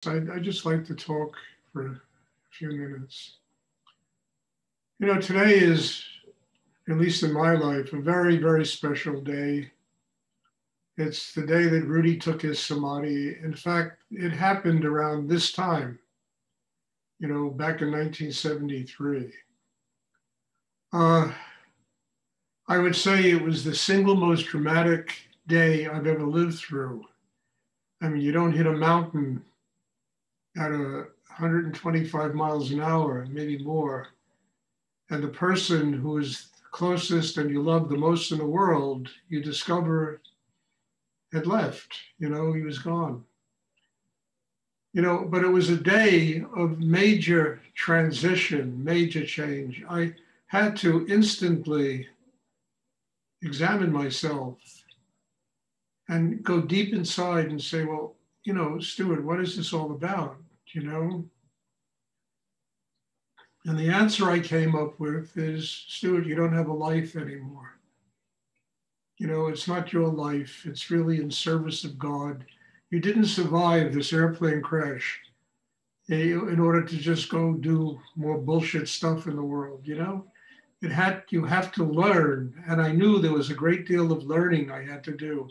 I'd just like to talk for a few minutes. Today is, at least in my life, a very, very special day. It's the day that Rudi took his Samadhi. In fact, it happened around this time, back in 1973. Uh, I would say it was the single most dramatic day I've ever lived through. I mean, you don't hit a mountain at 125 miles an hour, maybe more. And the person who is closest and you love the most in the world, you discover had left, he was gone. But it was a day of major transition, major change. I had to instantly examine myself and go deep inside and say, well, Stuart, what is this all about? And the answer I came up with is, Stuart, you don't have a life anymore. It's not your life. It's really in service of God. You didn't survive this airplane crash in order to just go do more bullshit stuff in the world, you have to learn. And I knew there was a great deal of learning I had to do,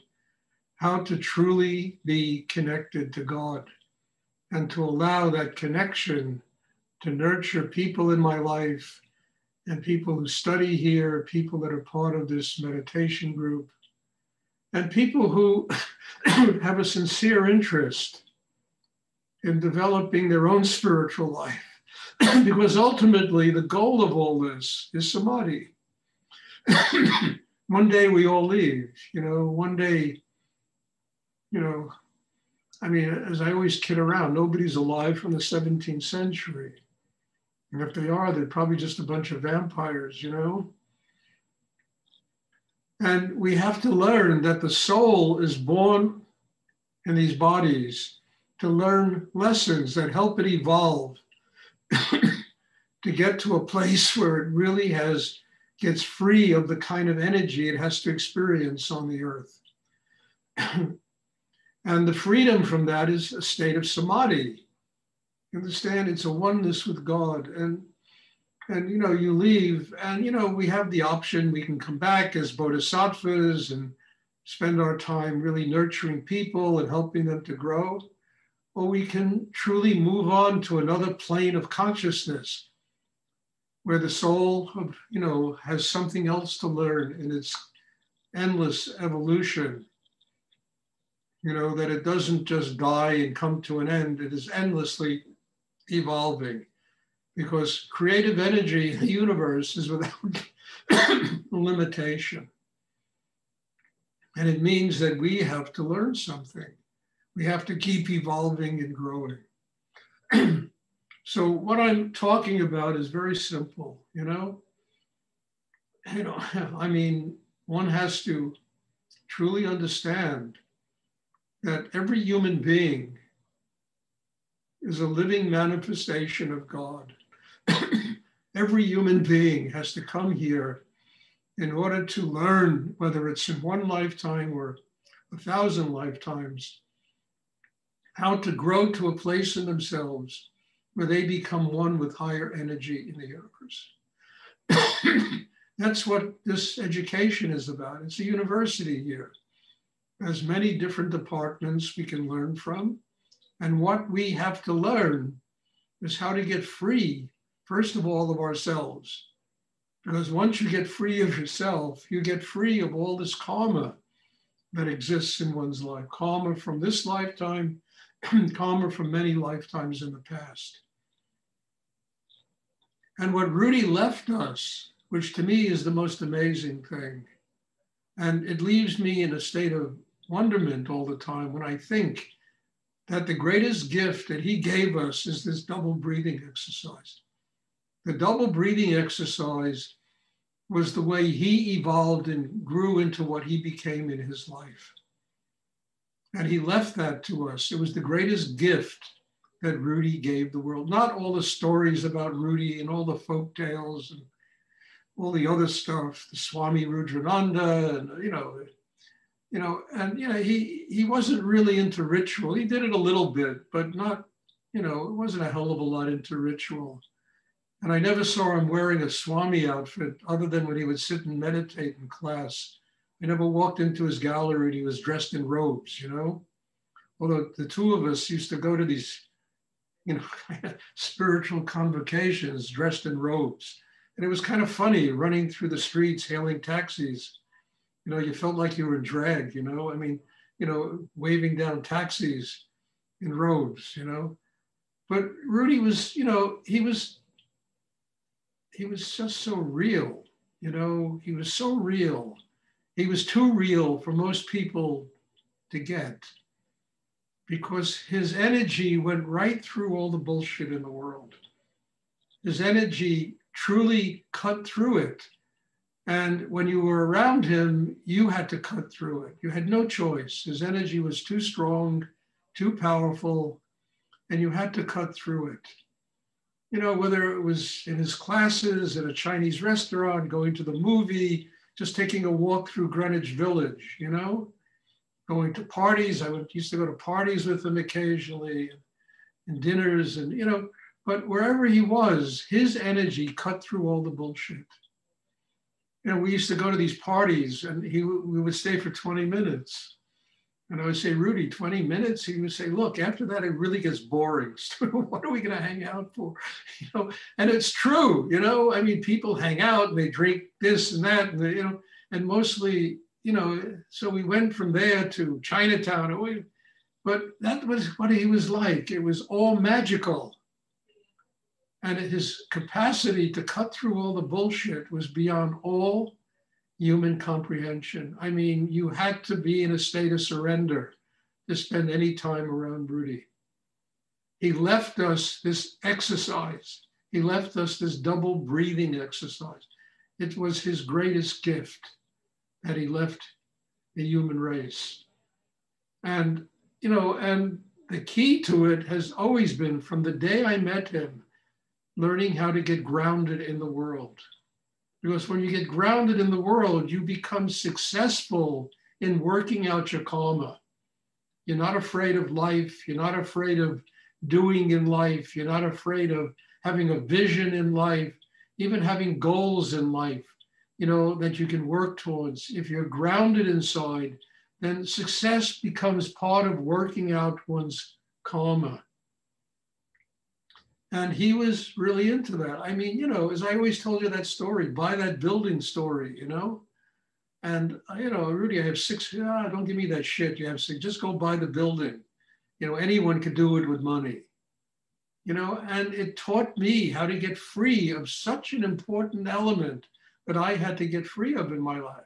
how to truly be connected to God and to allow that connection to nurture people in my life and people who study here, people that are part of this meditation group, and people who have a sincere interest in developing their own spiritual life. Because ultimately, the goal of all this is Samadhi. One day we all leave, one day, as I always kid around, nobody's alive from the 17th century. And if they are, they're probably just a bunch of vampires, And we have to learn that the soul is born in these bodies to learn lessons that help it evolve, to get to a place where it really gets free of the kind of energy it has to experience on the earth. And the freedom from that is a state of Samadhi. You understand? It's a oneness with God. And you leave and, we have the option, we can come back as bodhisattvas and spend our time really nurturing people and helping them to grow. Or we can truly move on to another plane of consciousness where the soul, has something else to learn in its endless evolution. That it doesn't just die and come to an end, it is endlessly evolving, because creative energy in the universe is without limitation. And it means that we have to learn something. We have to keep evolving and growing. So what I'm talking about is very simple, one has to truly understand that every human being is a living manifestation of God. Every human being has to come here in order to learn, whether it's in one lifetime or 1,000 lifetimes, how to grow to a place in themselves where they become one with higher energy in the universe. That's what this education is about. It's a university here. There's many different departments we can learn from. And what we have to learn is how to get free, first of all, of ourselves. Because once you get free of yourself, you get free of all this karma that exists in one's life. Karma from this lifetime, karma from many lifetimes in the past. And what Rudi left us, which to me is the most amazing thing, and it leaves me in a state of wonderment all the time when I think that the greatest gift that he gave us is this double breathing exercise. The double breathing exercise was the way he evolved and grew into what he became in his life. And he left that to us. It was the greatest gift that Rudi gave the world. Not all the stories about Rudi and all the folk tales and all the other stuff, the Swami Rudrananda, and he wasn't really into ritual. He did it a little bit, but not you know, it wasn't a hell of a lot into ritual. And I never saw him wearing a Swami outfit other than when he would sit and meditate in class. I never walked into his gallery and he was dressed in robes, you know? Although the two of us used to go to these, you know, spiritual convocations dressed in robes. And it was kind of funny running through the streets, hailing taxis. You know, you felt like you were in drag, you know? I mean, you know, waving down taxis in robes, you know? But Rudi was, you know, he was just so real, you know, he was so real. He was too real for most people to get because his energy went right through all the bullshit in the world. His energy truly cut through it. And when you were around him, you had to cut through it. You had no choice. His energy was too strong, too powerful, and you had to cut through it. You know, whether it was in his classes, at a Chinese restaurant, going to the movie, just taking a walk through Greenwich Village, you know, going to parties. Used to go to parties with him occasionally and dinners and, you know, but wherever he was, his energy cut through all the bullshit. You know, we used to go to these parties and we would stay for 20 minutes. And I would say, Rudi, 20 minutes? He would say, look, after that, it really gets boring. What are we going to hang out for? You know, and it's true, you know, I mean, people hang out and they drink this and that, and they, you know, and mostly, you know, so we went from there to Chinatown. But that was what he was like. It was all magical. And his capacity to cut through all the bullshit was beyond all human comprehension. I mean, you had to be in a state of surrender to spend any time around Rudi. He left us this exercise. He left us this double breathing exercise. It was his greatest gift that he left the human race. And, you know, and the key to it has always been from the day I met him, learning how to get grounded in the world. Because when you get grounded in the world, you become successful in working out your karma. You're not afraid of life. You're not afraid of doing in life. You're not afraid of having a vision in life, even having goals in life, you know, that you can work towards. If you're grounded inside, then success becomes part of working out one's karma. And he was really into that. I mean, you know, as I always told you that story, buy that building story, you know? And, you know, Rudi, I have six, don't give me that shit. You have six, just go buy the building. You know, anyone could do it with money, you know? And it taught me how to get free of such an important element that I had to get free of in my life.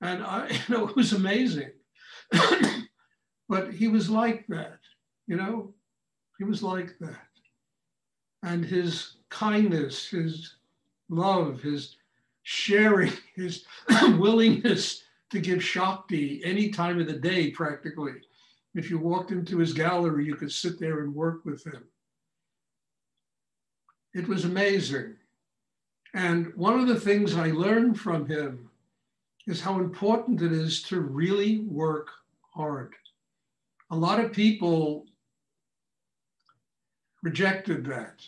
And you know, it was amazing. But he was like that, you know? He was like that. And his kindness, his love, his sharing, his willingness to give Shakti any time of the day, practically. If you walked into his gallery, you could sit there and work with him. It was amazing. And one of the things I learned from him is how important it is to really work hard. A lot of people rejected that.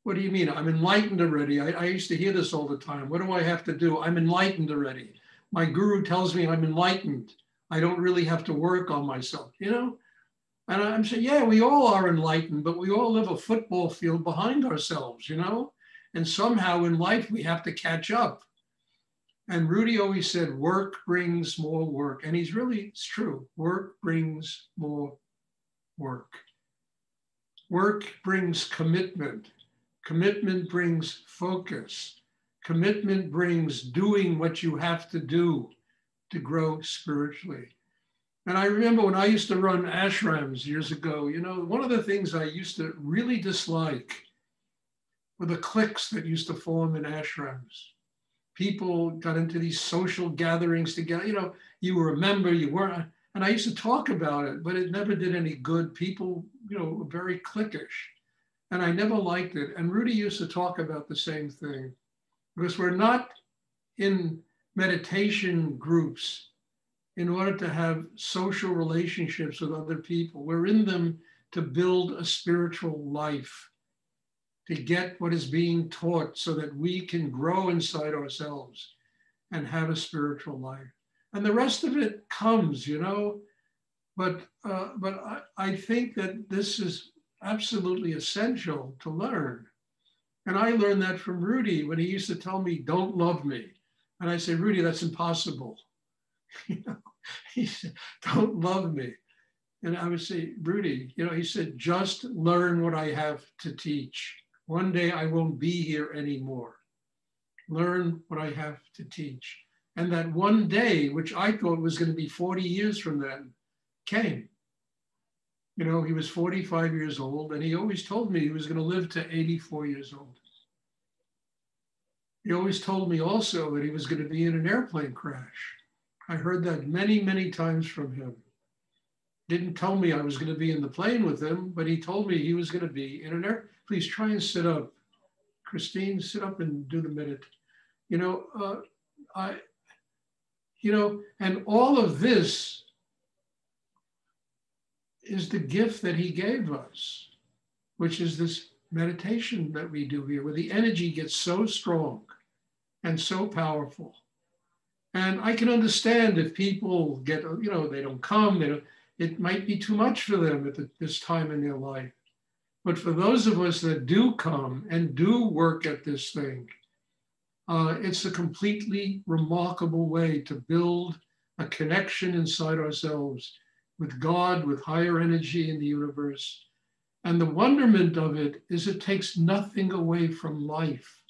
What do you mean? I'm enlightened already. I used to hear this all the time. What do I have to do? I'm enlightened already. My guru tells me I'm enlightened. I don't really have to work on myself, you know? And I'm saying, yeah, we all are enlightened, but we all live a football field behind ourselves, you know? And somehow in life, we have to catch up. And Rudi always said, work brings more work. And it's true. Work brings more work. Work brings commitment. Commitment brings focus. Commitment brings doing what you have to do to grow spiritually. And I remember when I used to run ashrams years ago, you know, one of the things I used to really dislike were the cliques that used to form in ashrams. People got into these social gatherings together. You know, you were a member, you weren't. And I used to talk about it, but it never did any good. People, you know, were very cliquish. And I never liked it. And Rudi used to talk about the same thing, because we're not in meditation groups in order to have social relationships with other people. We're in them to build a spiritual life, to get what is being taught so that we can grow inside ourselves and have a spiritual life. And the rest of it comes, you know, but I think that this is absolutely essential to learn. And I learned that from Rudi when he used to tell me, don't love me. And I said, Rudi, that's impossible. You know, he said, don't love me. And I would say, Rudi, you know, he said, just learn what I have to teach. One day I won't be here anymore. Learn what I have to teach. And that one day, which I thought was going to be 40 years from then, came. You know, he was 45 years old, and he always told me he was going to live to 84 years old. He always told me also that he was going to be in an airplane crash. I heard that many, many times from him. Didn't tell me I was going to be in the plane with him, but he told me he was going to be in an air. Please try and sit up. Christine, sit up and do the minute. You know, and all of this is the gift that he gave us, which is this meditation that we do here, where the energy gets so strong and so powerful. And I can understand if people get, you know, they don't come, it might be too much for them at this time in their life. But for those of us that do come and do work at this thing, it's a completely remarkable way to build a connection inside ourselves with God, with higher energy in the universe. And the wonderment of it is it takes nothing away from life.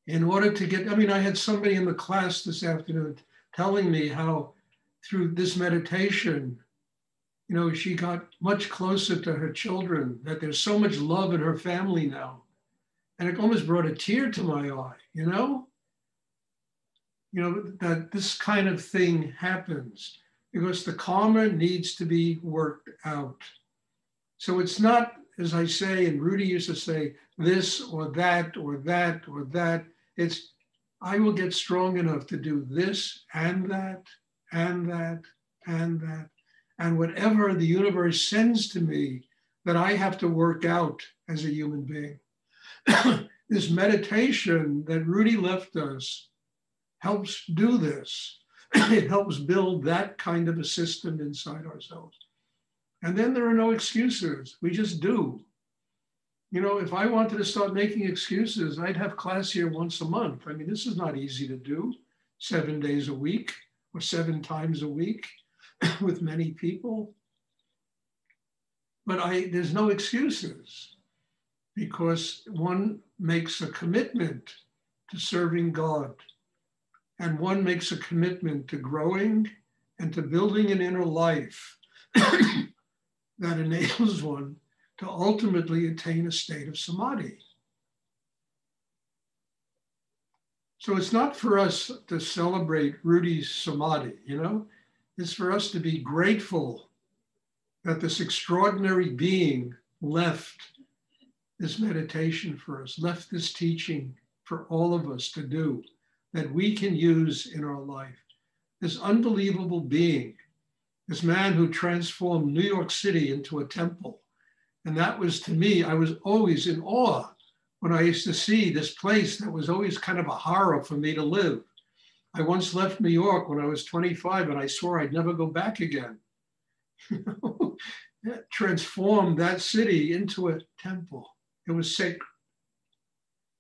In order to get, I mean, I had somebody in the class this afternoon telling me how through this meditation, you know, she got much closer to her children, that there's so much love in her family now. And it almost brought a tear to my eye, you know? You know, that this kind of thing happens because the karma needs to be worked out. So it's not, as I say, and Rudi used to say, this or that or that or that. It's, I will get strong enough to do this and that and that and that. And whatever the universe sends to me that I have to work out as a human being. This meditation that Rudi left us helps do this. It helps build that kind of a system inside ourselves. And then there are no excuses. We just do. You know, if I wanted to start making excuses, I'd have class here once a month. I mean, this is not easy to do 7 days a week or 7 times a week with many people. But there's no excuses because one makes a commitment to serving God. And one makes a commitment to growing and to building an inner life that enables one to ultimately attain a state of samadhi. So it's not for us to celebrate Rudi's samadhi, you know? It's for us to be grateful that this extraordinary being left this meditation for us, left this teaching for all of us to do, that we can use in our life. This unbelievable being, this man who transformed New York City into a temple. And that was, to me, I was always in awe when I used to see this place that was always kind of a horror for me to live. I once left New York when I was 25 and I swore I'd never go back again. Transformed that city into a temple. It was sacred.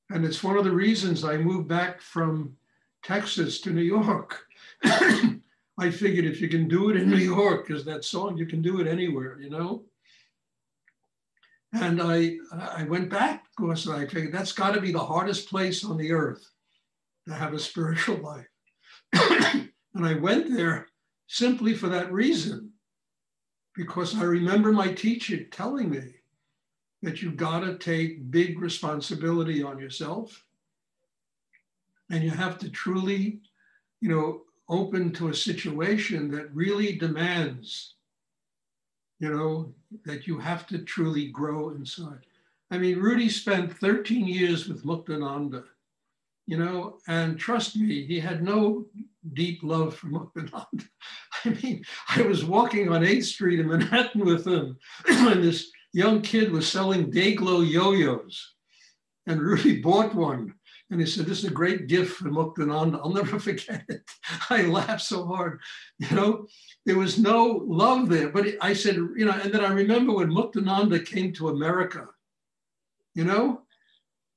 And it's one of the reasons I moved back from Texas to New York. I figured if you can do it in New York, because that song, you can do it anywhere, you know? And I went back because I figured that's got to be the hardest place on the earth to have a spiritual life. And I went there simply for that reason, because I remember my teacher telling me that you got to take big responsibility on yourself. And you have to truly, you know, open to a situation that really demands, you know, that you have to truly grow inside. I mean, Rudi spent 13 years with Muktananda, you know, and trust me, he had no deep love for Muktananda. I mean, I was walking on 8th Street in Manhattan with him, and this young kid was selling Day-Glow yo-yos. And Rudi bought one. And he said, this is a great gift from Muktananda. I'll never forget it. I laughed so hard. You know, there was no love there. But I said, you know, and then I remember when Muktananda came to America, you know,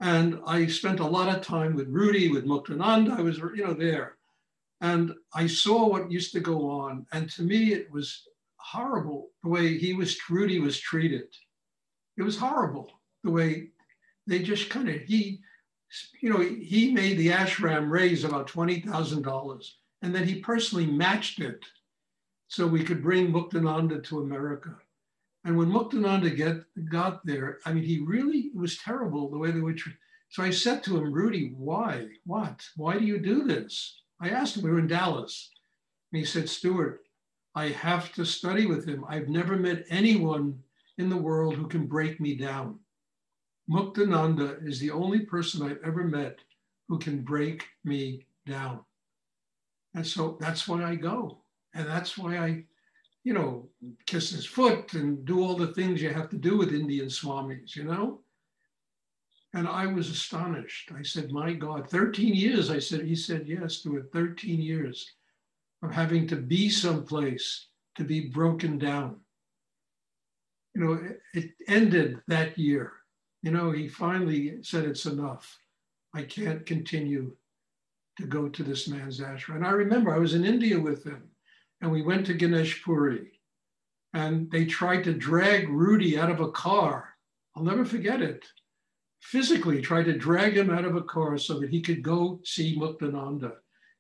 and I spent a lot of time with Rudi, with Muktananda. I was, you know, there. And I saw what used to go on. And to me, it was horrible the way Rudi was treated. It was horrible the way they just kind of, he made the ashram raise about $20,000, and then he personally matched it so we could bring Muktananda to America. And when Muktananda got there, I mean, it was terrible the way they would treat. So I said to him, Rudi, why? What? Why do you do this? I asked him, we were in Dallas, and he said, Stuart, I have to study with him. I've never met anyone in the world who can break me down. Muktananda is the only person I've ever met who can break me down. And so that's why I go. And that's why I, you know, kiss his foot and do all the things you have to do with Indian swamis, you know? And I was astonished. I said, my God, 13 years, I said, he said, yes, to it, 13 years of having to be someplace to be broken down. You know, it ended that year. You know, he finally said, it's enough. I can't continue to go to this man's ashram. And I remember I was in India with him, and we went to Ganesh Puri, and they tried to drag Rudi out of a car. I'll never forget it. Physically tried to drag him out of a car so that he could go see Muktananda.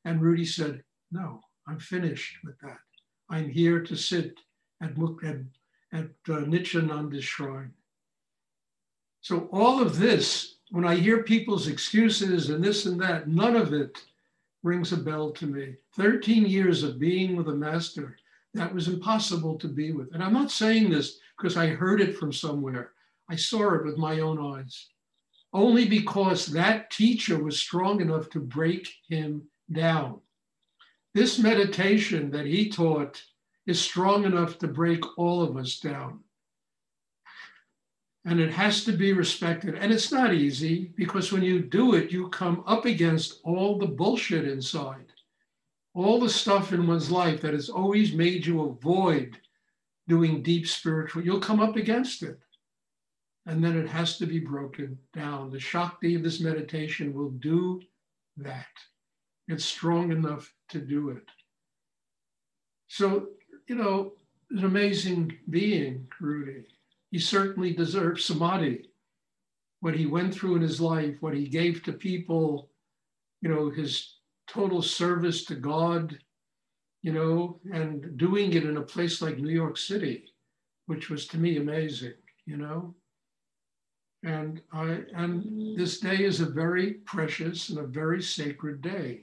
And Rudi said, no, I'm finished with that. I'm here to sit at Nityananda's shrine. So all of this, when I hear people's excuses and this and that, none of it rings a bell to me. 13 years of being with a master, that was impossible to be with. And I'm not saying this because I heard it from somewhere. I saw it with my own eyes. Only because that teacher was strong enough to break him down. This meditation that he taught is strong enough to break all of us down. And it has to be respected. And it's not easy, because when you do it, you come up against all the bullshit inside, all the stuff in one's life that has always made you avoid doing deep spiritual. You'll come up against it. And then it has to be broken down. The Shakti of this meditation will do that. It's strong enough to do it. So, you know, an amazing being, Rudi. He certainly deserves Samadhi. What he went through in his life, what he gave to people, you know, his total service to God, you know, and doing it in a place like New York City, which was to me amazing, you know. And this day is a very precious and a very sacred day.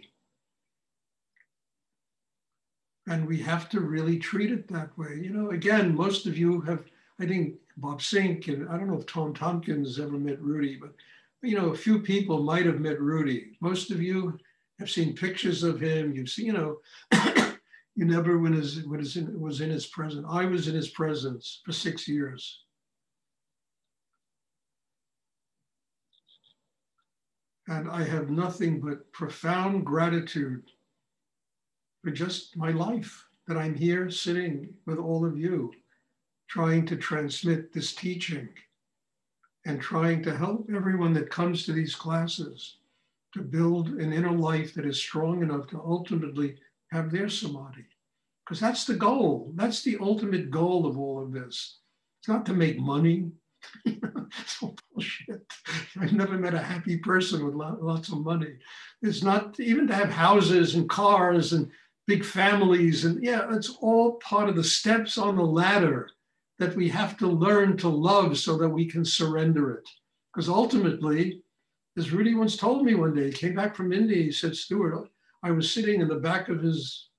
And we have to really treat it that way. You know, again, most of you have, I think Bob Sink, and I don't know if Tom Tompkins ever met Rudi, but, you know, a few people might have met Rudi. Most of you have seen pictures of him. You've seen, you know, you never was in his presence. I was in his presence for 6 years. And I have nothing but profound gratitude for just my life, that I'm here sitting with all of you, trying to transmit this teaching and trying to help everyone that comes to these classes to build an inner life that is strong enough to ultimately have their Samadhi. Because that's the goal. That's the ultimate goal of all of this. It's not to make money. It's all bullshit. I've never met a happy person with lots of money. It's not even to have houses and cars and big families. And yeah, it's all part of the steps on the ladder that we have to learn to love so that we can surrender it. Because ultimately, as Rudi once told me one day, he came back from India, he said, Stuart, I was sitting in the back of his,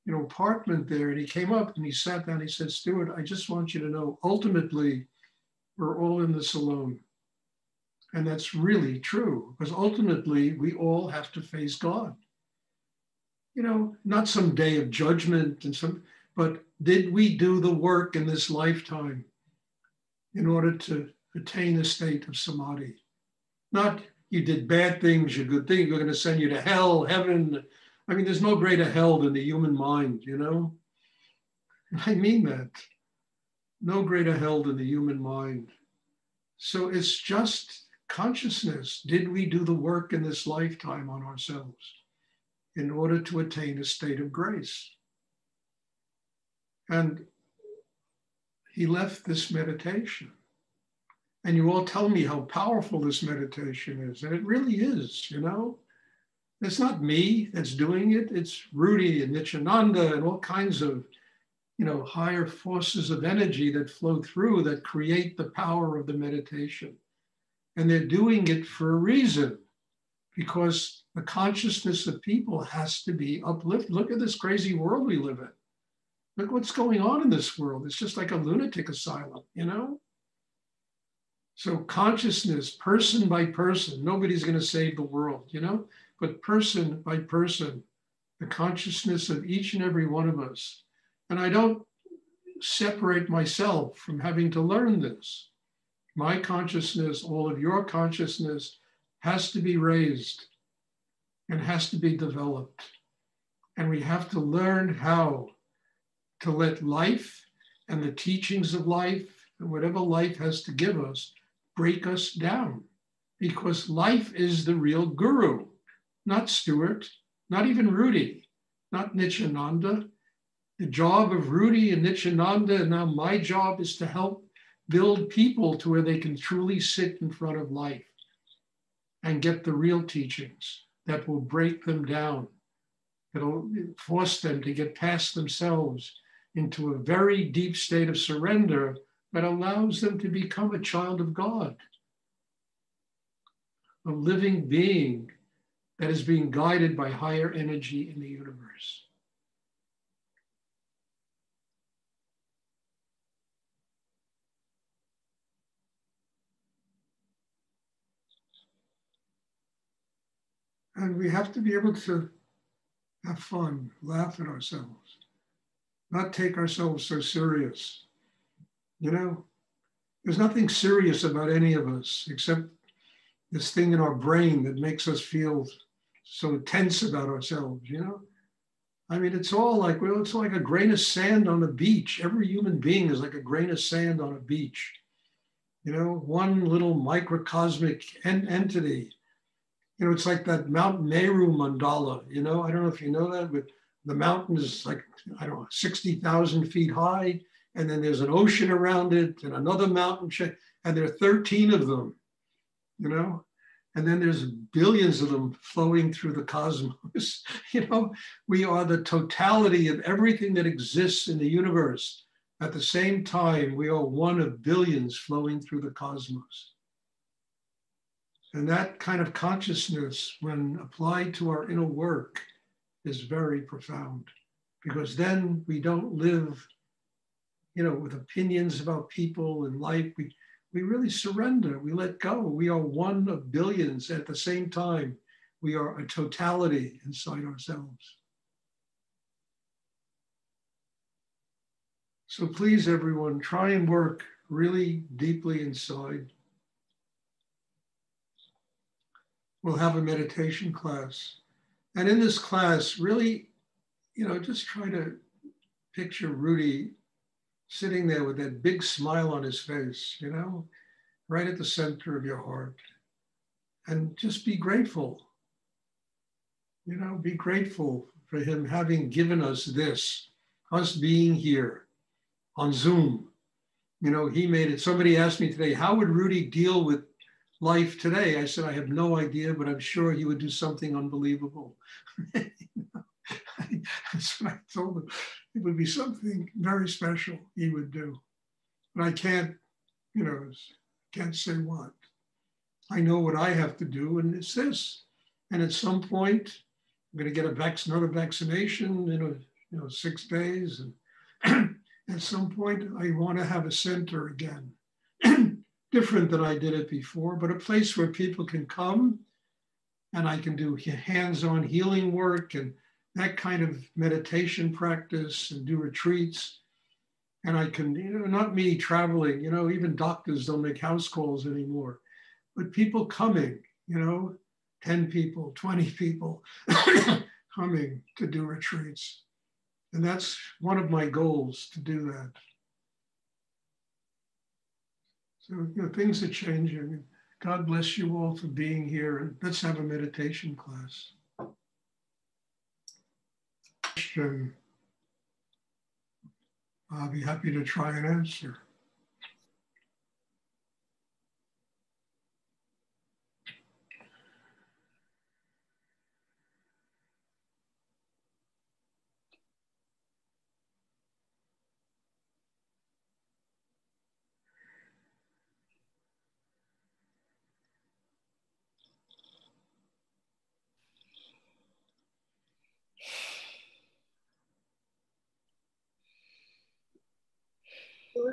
you know, apartment there, and he came up and he sat down, he said, Stuart, I just want you to know, ultimately, we're all in this alone. And that's really true, because ultimately we all have to face God. not some day of judgment but did we do the work in this lifetime in order to attain a state of samadhi? Not you did bad things, you're good things, we're going to send you to hell, heaven. I mean, there's no greater hell than the human mind, I mean that. No greater hell than the human mind. So it's just consciousness. Did we do the work in this lifetime on ourselves in order to attain a state of grace? And he left this meditation. And you all tell me how powerful this meditation is. And it really is, It's not me that's doing it. It's Rudi and Nityananda and all kinds of, higher forces of energy that flow through that create the power of the meditation. And they're doing it for a reason, because the consciousness of people has to be uplifted. Look at this crazy world we live in. Look what's going on in this world. It's just like a lunatic asylum, So consciousness, person by person, nobody's going to save the world, but person by person, the consciousness of each and every one of us. And I don't separate myself from having to learn this. My consciousness, all of your consciousness has to be raised and has to be developed. And we have to learn how to let life and the teachings of life and whatever life has to give us break us down, because life is the real guru, not Stuart, not even Rudi, not Nityananda. The job of Rudi and Nityananda, and now my job, is to help build people to where they can truly sit in front of life and get the real teachings that will break them down, that'll force them to get past themselves into a very deep state of surrender that allows them to become a child of God, a living being that is being guided by higher energy in the universe. And we have to be able to have fun, laugh at ourselves, not take ourselves so serious. There's nothing serious about any of us except this thing in our brain that makes us feel so tense about ourselves, I mean, it's all like, it's like a grain of sand on a beach. Every human being is like a grain of sand on a beach. One little microcosmic entity. It's like that Mount Meru mandala, I don't know if you know that, but the mountain is like, 60,000 feet high. And then there's an ocean around it and another mountain, and there are 13 of them, and then there's billions of them flowing through the cosmos. We are the totality of everything that exists in the universe. At the same time, we are one of billions flowing through the cosmos. And that kind of consciousness, when applied to our inner work, is very profound, because then we don't live, with opinions about people and life. We really surrender, we let go. We are one of billions. At the same time, we are a totality inside ourselves. So please, everyone, try and work really deeply inside. We'll have a meditation class. And in this class, really, just try to picture Rudi sitting there with that big smile on his face, right at the center of your heart. And just be grateful. Be grateful for him having given us this, us being here on Zoom. He made it. Somebody asked me today, how would Rudi deal with life today? I said, I have no idea, but I'm sure he would do something unbelievable. That's what I told him. It would be something very special he would do. But I can't, can't say what. I know what I have to do, and it's this. And at some point, I'm going to get another vaccination in 6 days. And at some point, I want to have a center again. Different than I did it before, but a place where people can come and I can do hands-on healing work and that kind of meditation practice and do retreats. And I can, not me traveling, even doctors don't make house calls anymore, but people coming, 10 people, 20 people coming to do retreats. And that's one of my goals, to do that. So, things are changing. God bless you all for being here. And let's have a meditation class. Question. I'll be happy to try and answer.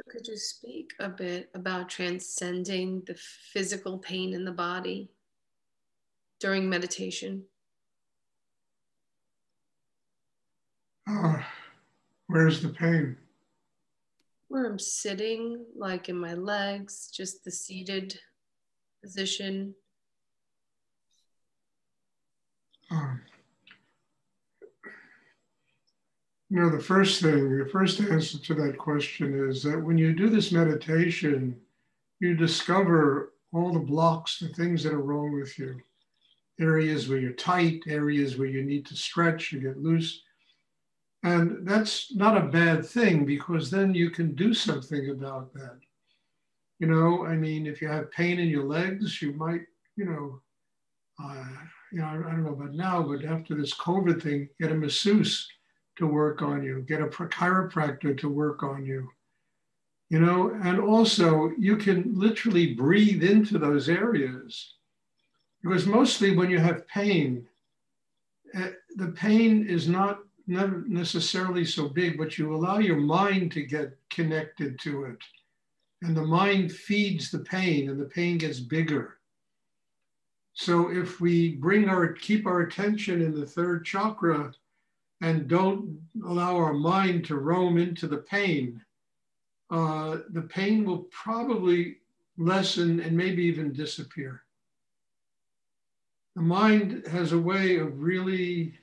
Could you speak a bit about transcending the physical pain in the body during meditation? Where's the pain? Where I'm sitting, like in my legs, just the seated position. The first answer to that question is that when you do this meditation, you discover all the blocks, the things that are wrong with you. Areas where you're tight, areas where you need to stretch, you get loose. And that's not a bad thing, because then you can do something about that. If you have pain in your legs, you might, I don't know about now, but after this COVID thing, get a masseuse to work on you, get a chiropractor to work on you, and also you can literally breathe into those areas, because mostly when you have pain, the pain is not necessarily so big, but you allow your mind to get connected to it. And the mind feeds the pain, and the pain gets bigger. So if we keep our attention in the third chakra and don't allow our mind to roam into the pain will probably lessen and maybe even disappear. The mind has a way of really,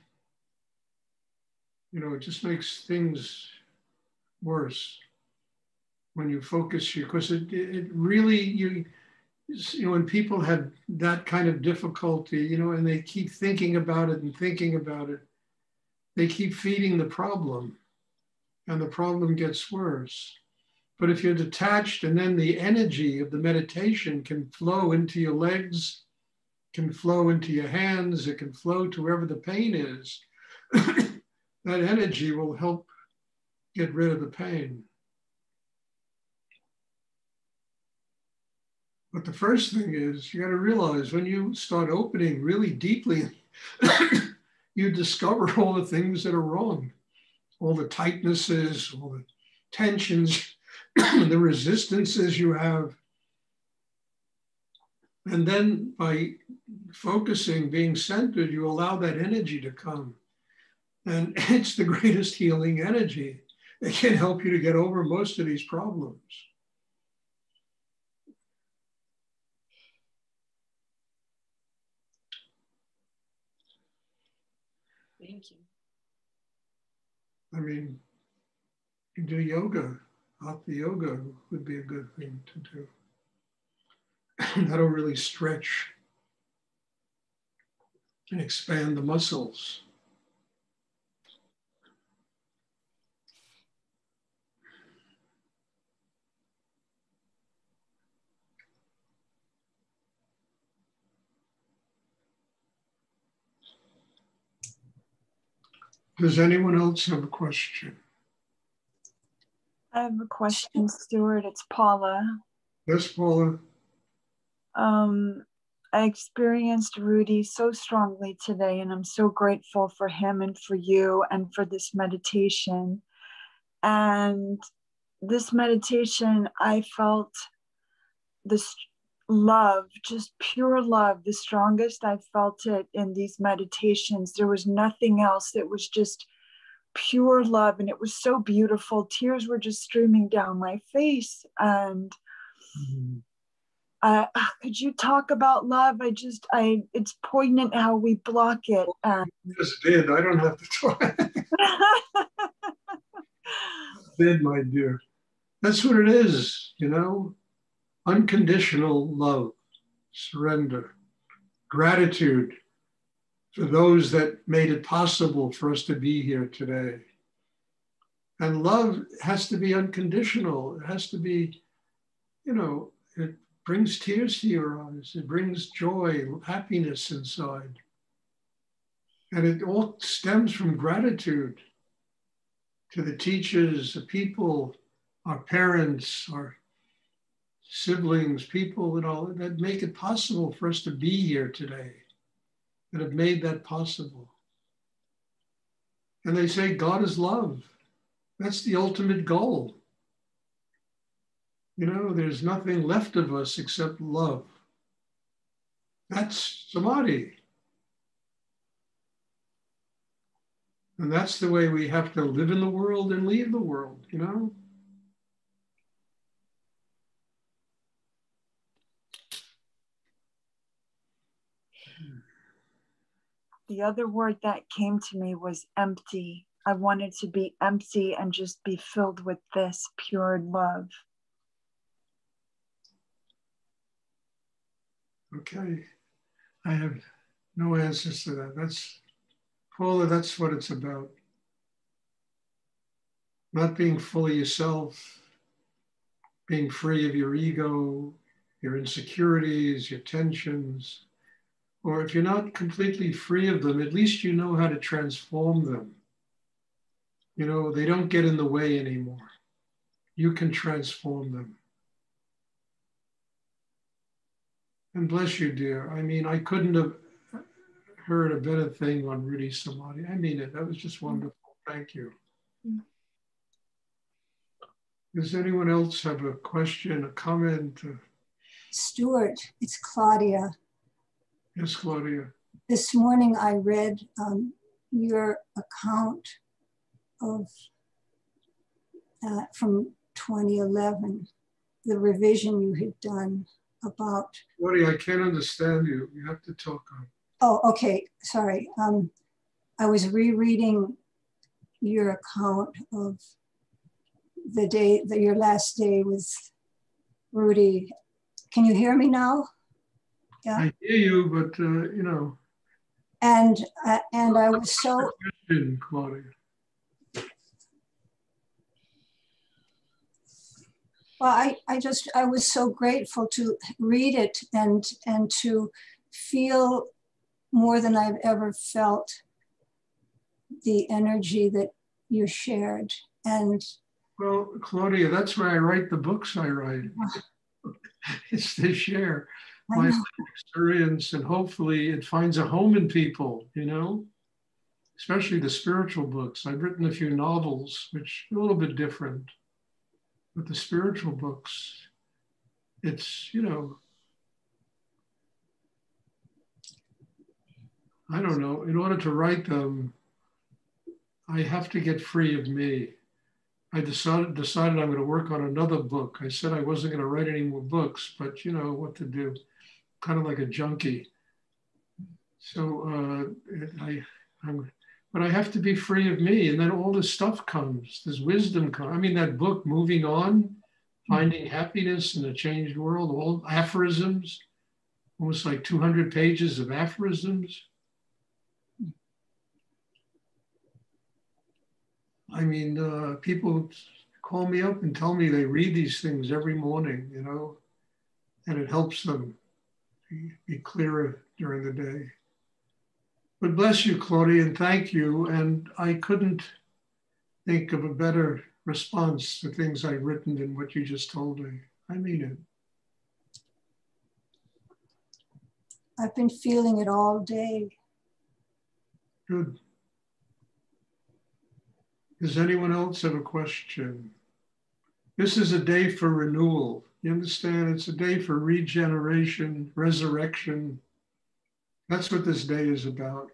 it just makes things worse when you focus, because it really, when people have that kind of difficulty, and they keep thinking about it and thinking about it, they keep feeding the problem, and the problem gets worse. But if you're detached, and then the energy of the meditation can flow into your legs, can flow into your hands, it can flow to wherever the pain is, that energy will help get rid of the pain. But the first thing is, you got to realize, when you start opening really deeply, you discover all the things that are wrong, all the tightnesses, all the tensions, the resistances you have. And then by focusing, being centered, you allow that energy to come. And it's the greatest healing energy. It can help you to get over most of these problems. Thank you. You can do yoga. Hatha yoga would be a good thing to do. That'll really stretch and expand the muscles. Does anyone else have a question? I have a question, Stuart. It's Paula. Yes, Paula. I experienced Rudi so strongly today, and I'm so grateful for him and for you and for this meditation. And this meditation, I felt love, just pure love, the strongest I felt it in these meditations. There was nothing else. It was just pure love, and it was so beautiful. Tears were just streaming down my face. And could you talk about love? It's poignant how we block it. Just did. I don't have to talk. Did, my dear. That's what it is, you know? Unconditional love, surrender, gratitude for those that made it possible for us to be here today. And love has to be unconditional. It has to be, you know, it brings tears to your eyes. It brings joy, happiness inside. And it all stems from gratitude to the teachers, the people, our parents, our siblings, people that make it possible for us to be here today, that have made that possible. And they say God is love. That's the ultimate goal. You know, there's nothing left of us except love. That's Samadhi. And that's the way we have to live in the world and leave the world, you know? The other word that came to me was empty. I wanted to be empty and just be filled with this pure love. Okay. I have no answers to that. That's, Paula, that's what it's about. Not being fully yourself, being free of your ego, your insecurities, your tensions. Or if you're not completely free of them, at least you know how to transform them. You know, they don't get in the way anymore. You can transform them. And bless you, dear. I mean, I couldn't have heard a better thing on Rudi Samadhi. I mean it. That was just wonderful. Thank you. Does anyone else have a question, a comment? Stuart, it's Claudia. Yes, Claudia. This morning I read your account of from 2011, the revision you had done about. Claudia, I can't understand you. You have to talk on. Oh, okay. Sorry. I was rereading your account of the day, your last day with Rudi. Can you hear me now? Yeah. I hear you, but you know. And I was so. Claudia. Well, I was so grateful to read it and to feel more than I've ever felt the energy that you shared. And well, Claudia, that's why I write the books I write. It's to share my experience, and hopefully it finds a home in people, you know, especially the spiritual books. I've written a few novels, which are a little bit different, but the spiritual books, it's, you know, I don't know, in order to write them, I have to get free of me. I decided I'm going to work on another book. I said I wasn't going to write any more books, but you know what to do. Kind of like a junkie. So but I have to be free of me, and then all this stuff comes. There's wisdom comes. I mean, that book, Moving On, Finding Happiness in a Changed World, all aphorisms, almost like 200 pages of aphorisms. I mean, people call me up and tell me they read these things every morning, you know, and it helps them be clearer during the day. But bless you, Claudia, and thank you. And I couldn't think of a better response to things I've written than what you just told me. I mean it. I've been feeling it all day. Good. Does anyone else have a question? This is a day for renewal. You understand? It's a day for regeneration, resurrection. That's what this day is about.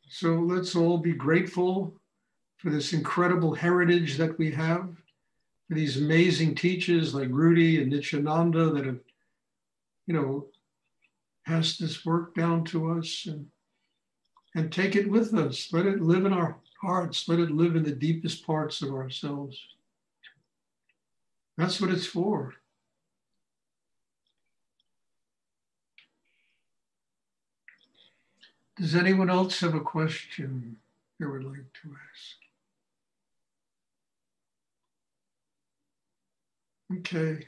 So let's all be grateful for this incredible heritage that we have, for these amazing teachers like Rudi and Nityananda that have, passed this work down to us, and take it with us. Let it live in our hearts. Let it live in the deepest parts of ourselves. That's what it's for. Does anyone else have a question they would like to ask? Okay.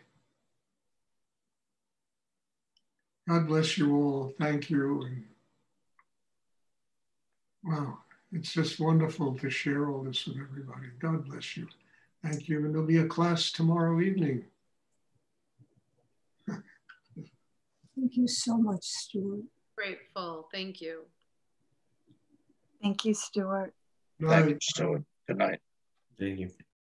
God bless you all. Thank you. And wow, it's just wonderful to share all this with everybody. God bless you. Thank you. And there'll be a class tomorrow evening. Thank you so much, Stuart. Grateful. Thank you. Thank you, Stuart. Thank you, Stuart. Good night. Thank you.